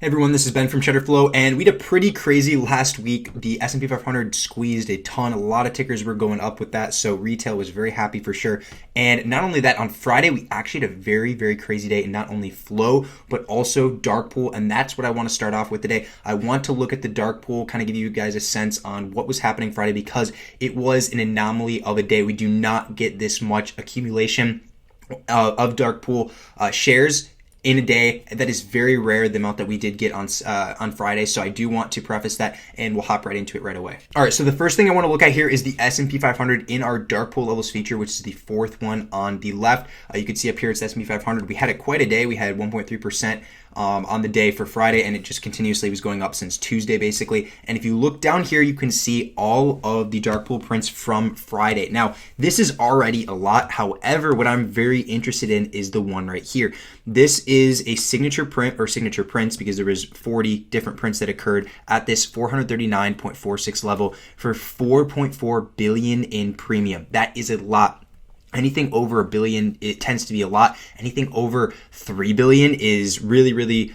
Hey everyone, this is Ben from Cheddar Flow, and we had a pretty crazy last week. The S&P 500 squeezed a ton. A lot of tickers were going up with that, so retail was very happy for sure. And not only that, on Friday, we actually had a very, very crazy day in not only flow, but also dark pool, and that's what I want to start off with today. I want to look at the dark pool, kind of give you guys a sense on what was happening Friday because it was an anomaly of a day. We do not get this much accumulation of dark pool shares in a day. That is very rare, the amount that we did get on Friday. So I do want to preface that, and we'll hop right into it right away. All right, so the first thing I want to look at here is the S&P 500 in our dark pool levels feature, which is the fourth one on the left. You can see up here it's S&P 500. We had it quite a day. We had 1.3% on the day for Friday, and it just continuously was going up since Tuesday basically. And if you look down here, you can see all of the dark pool prints from Friday. Now this is already a lot. However, what I'm very interested in is the one right here. This is a signature print, or signature prints, because there was 40 different prints that occurred at this 439.46 level for 4.4 billion in premium. That is a lot. Anything over $1 billion, it tends to be a lot. Anything over $3 billion is really, really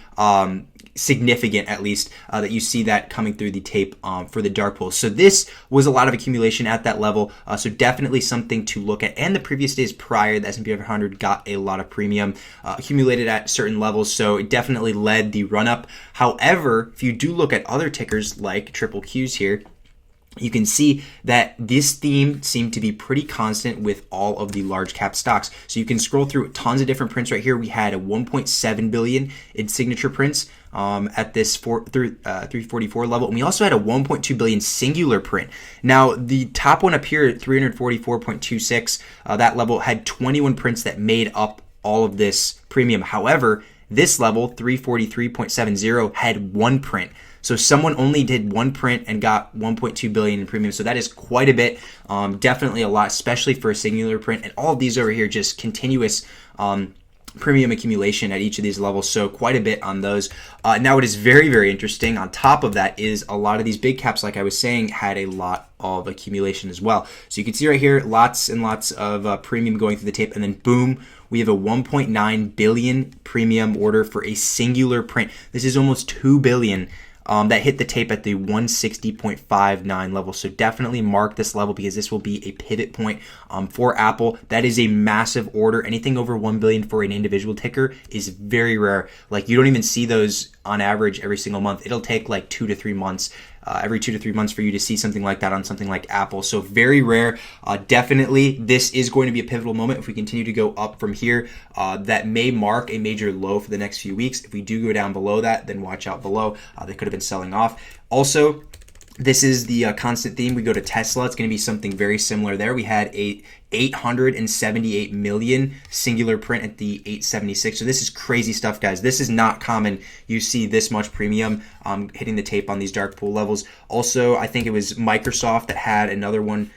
significant, at least, that you see that coming through the tape for the dark pool. So this was a lot of accumulation at that level. So definitely something to look at. And the previous days prior, the S&P 500 got a lot of premium accumulated at certain levels. So it definitely led the run up. However, if you do look at other tickers like triple Qs here, you can see that this theme seemed to be pretty constant with all of the large cap stocks. So you can scroll through tons of different prints right here. We had a 1.7 billion in signature prints at this 344 level. And we also had a 1.2 billion singular print. Now the top one up here at 344.26, that level had 21 prints that made up all of this premium. However, this level 343.70 had one print. So someone only did one print and got 1.2 billion in premium. So that is quite a bit, definitely a lot, especially for a singular print. And all of these over here, just continuous premium accumulation at each of these levels. So quite a bit on those. Now, what is very, very interesting on top of that is a lot of these big caps, like I was saying, had a lot of accumulation as well. So you can see right here, lots and lots of premium going through the tape, and then boom, we have a 1.9 billion premium order for a singular print. This is almost 2 billion. That hit the tape at the 160.59 level. So definitely mark this level because this will be a pivot point for Apple. That is a massive order. Anything over 1 billion for an individual ticker is very rare. Like, you don't even see those on average every single month. It'll take like 2 to 3 months. Every 2 to 3 months for you to see something like that on something like Apple. So very rare. Definitely, this is going to be a pivotal moment if we continue to go up from here. That may mark a major low for the next few weeks. If we do go down below that, then watch out below. They could have been selling off. Also, this is the constant theme. We go to Tesla. It's going to be something very similar there. We had a 878 million singular print at the 876. So this is crazy stuff, guys. This is not common. You see this much premium hitting the tape on these dark pool levels. Also, I think it was Microsoft that had another one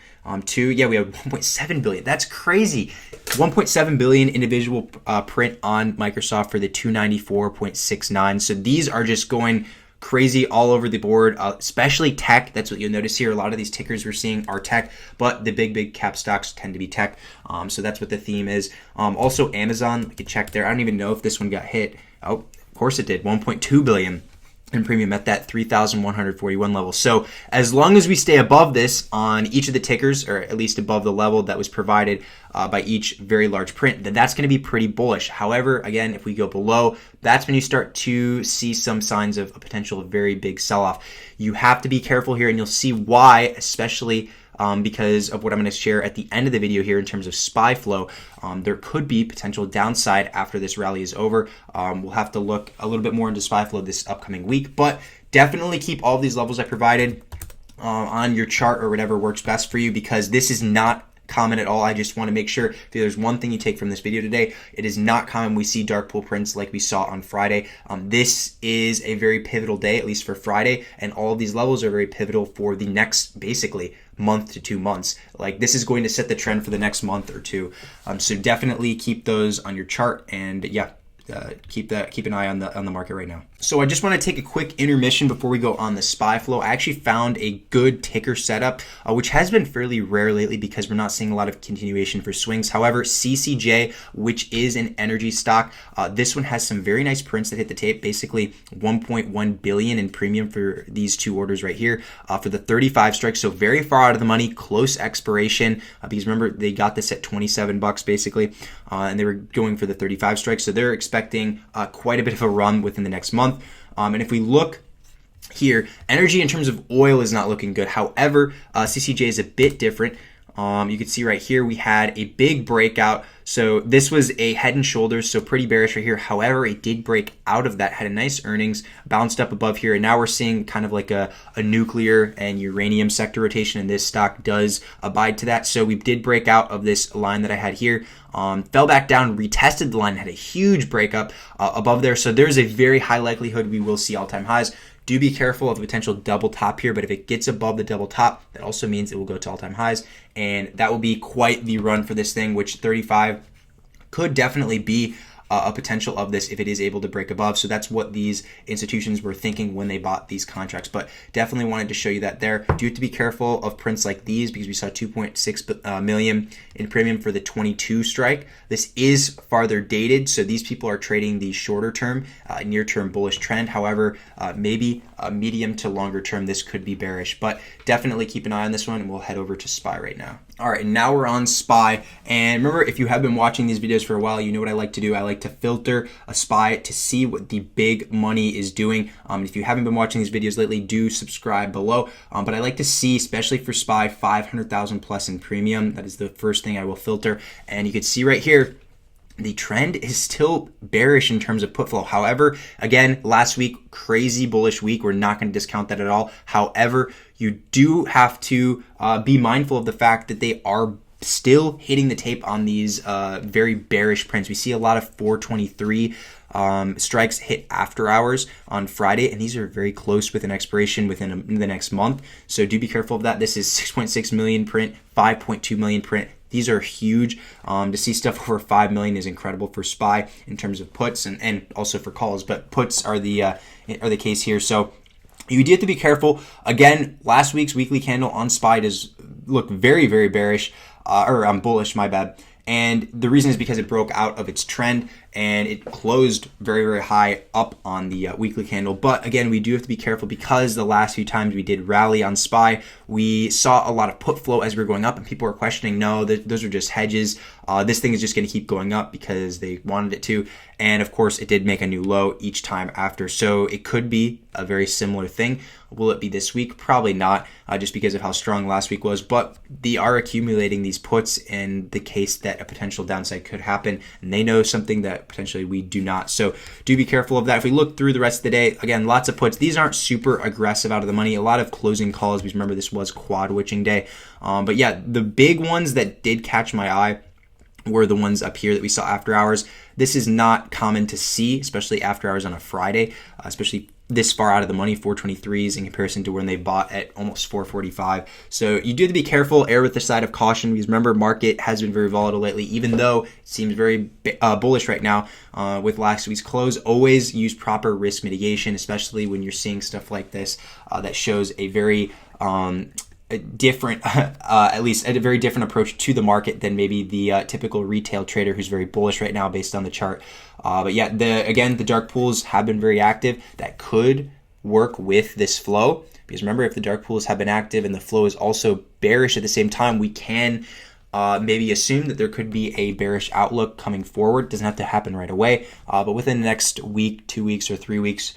too. Yeah, we have 1.7 billion. That's crazy. 1.7 billion individual print on Microsoft for the 294.69. So these are just going crazy all over the board, especially tech. That's what you'll notice here. A lot of these tickers we're seeing are tech, but the big cap stocks tend to be tech. So that's what the theme is. Also, Amazon, we could check there. I don't even know if this one got hit. Oh, of course it did. 1.2 billion in premium at that 3,141 level. So as long as we stay above this on each of the tickers, or at least above the level that was provided by each very large print, then that's going to be pretty bullish. However, again, if we go below, that's when you start to see some signs of a potential very big sell-off. You have to be careful here, and you'll see why, especially because of what I'm going to share at the end of the video here in terms of SPY flow. There could be potential downside after this rally is over. We'll have to look a little bit more into SPY flow this upcoming week, but definitely keep all of these levels I provided on your chart or whatever works best for you, because this is not common at all. I just want to make sure if there's one thing you take from this video today, it is not common we see dark pool prints like we saw on Friday. This is a very pivotal day, at least for Friday, and all of these levels are very pivotal for the next, basically, month to 2 months. Like, this is going to set the trend for the next month or two. So definitely keep those on your chart, and yeah, keep an eye on the market right now. So I just want to take a quick intermission before we go on the SPY flow. I actually found a good ticker setup, which has been fairly rare lately because we're not seeing a lot of continuation for swings. However, CCJ, which is an energy stock, this one has some very nice prints that hit the tape, basically 1.1 billion in premium for these two orders right here for the 35 strikes. So very far out of the money, close expiration, because remember, they got this at 27 bucks basically, and they were going for the 35 strikes. So they're expecting quite a bit of a run within the next month. And if we look here, energy in terms of oil is not looking good. However, CCJ is a bit different. You can see right here we had a big breakout. So this was a head and shoulders, so pretty bearish right here. However, it did break out of that, had a nice earnings, bounced up above here, and now we're seeing kind of like a nuclear and uranium sector rotation, and this stock does abide to that. So we did break out of this line that I had here, fell back down, retested the line, had a huge breakup above there. So there's a very high likelihood we will see all-time highs. Do be careful of a potential double top here, but if it gets above the double top, that also means it will go to all-time highs, and that will be quite the run for this thing, which 35 could definitely be a potential of this if it is able to break above. So that's what these institutions were thinking when they bought these contracts, but definitely wanted to show you that there. Do have to be careful of prints like these because we saw 2.6 million in premium for the 22 strike. This is farther dated, so these people are trading the shorter term, near term bullish trend. However, maybe a medium to longer term, this could be bearish, but definitely keep an eye on this one, and we'll head over to SPY right now. All right, and now we're on SPY, and remember, if you have been watching these videos for a while, you know what I like to do. I like to filter a SPY to see what the big money is doing. If you haven't been watching these videos lately, do subscribe below, but I like to see, especially for SPY, 500,000 plus in premium. That is the first thing I will filter, and you can see right here, the trend is still bearish in terms of put flow. However, again, last week, crazy bullish week. We're not going to discount that at all. However, you do have to be mindful of the fact that they are still hitting the tape on these very bearish prints. We see a lot of 423 strikes hit after hours on Friday, and these are very close with an expiration within the next month. So do be careful of that. This is 6.6 million print, 5.2 million print. These are huge. To see stuff over 5 million is incredible for SPY in terms of puts and also for calls, but puts are the case here. So you do have to be careful. Again, last week's weekly candle on SPY does look very, very bearish, or bullish, my bad. And the reason is because it broke out of its trend and it closed very, very high up on the weekly candle. But again, we do have to be careful because the last few times we did rally on SPY, we saw a lot of put flow as we were going up, and people were questioning, no, those are just hedges. This thing is just going to keep going up because they wanted it to. And of course, it did make a new low each time after. So it could be a very similar thing. Will it be this week? Probably not, just because of how strong last week was. But they are accumulating these puts in the case that a potential downside could happen. And they know something that potentially we do not. So do be careful of that. If we look through the rest of the day, again, lots of puts. These aren't super aggressive out of the money. A lot of closing calls, because remember, this was quad witching day. But yeah, the big ones that did catch my eye were the ones up here that we saw after hours. This is not common to see, especially after hours on a Friday, especially this far out of the money, 423s in comparison to when they bought at almost 445. So you do have to be careful, err with the side of caution, because remember, market has been very volatile lately, even though it seems very bullish right now with last week's close. Always use proper risk mitigation, especially when you're seeing stuff like this that shows a very different, at least a very different approach to the market than maybe the typical retail trader who's very bullish right now based on the chart. But yeah, the dark pools have been very active. That could work with this flow, because remember, if the dark pools have been active and the flow is also bearish at the same time, we can maybe assume that there could be a bearish outlook coming forward. It doesn't have to happen right away, but within the next week, 2 weeks, or 3 weeks,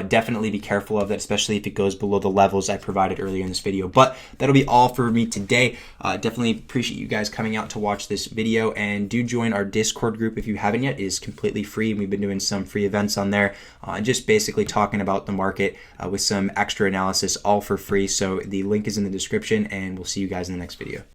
definitely be careful of that, especially if it goes below the levels I provided earlier in this video. But that'll be all for me today. Definitely appreciate you guys coming out to watch this video, and do join our Discord group if you haven't yet. It is completely free, and we've been doing some free events on there, just basically talking about the market with some extra analysis, all for free. So the link is in the description, and we'll see you guys in the next video.